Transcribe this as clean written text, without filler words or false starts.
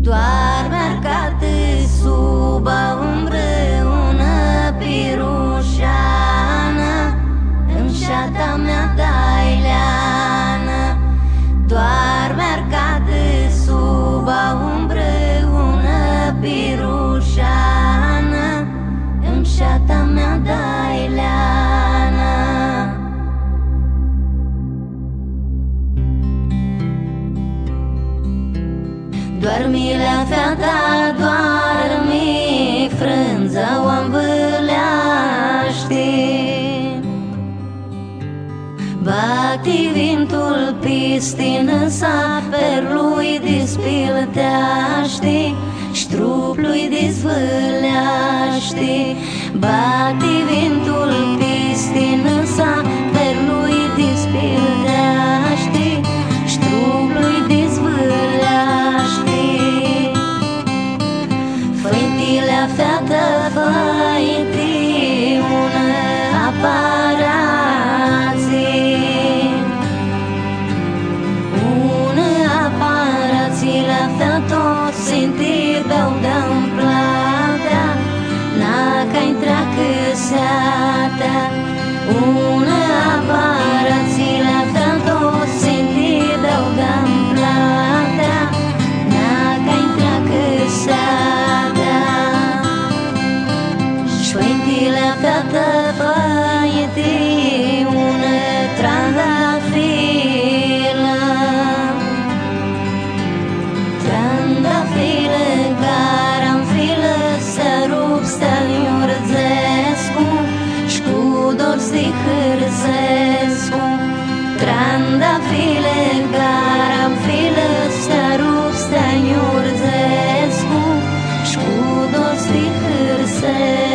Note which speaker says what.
Speaker 1: Doarme arcată sub împreună pirușeană, în șata mea daileană. Doarme arcată sub împreună pirușeană, în șata mea daileană. Doarmi-lea fata, doarmi, frânza o învâleaște. Bate vintul pistină sa, perlui despilteaște, ștruplui dezvâleaște. Bate vintul pistină sa, perlui despilteaște, ștruplui dezvâleaște. Făintilea fată, făinti, ună aparație, ună aparație la fată, sinti beau de-am plata, n-a-ca intra câseata. Ună aparație la fată, sinti beau de-am plata, n-a-ca intra câseata. Șointile fată, făiete, ună trandafilă, trandafilă, caranfilă, să rup, să-l iurzescu, și-cu dor să-i hârzescu. Trandafilă, caranfilă, să rup, să-l iurzescu, și-cu dor să-i hârzescu.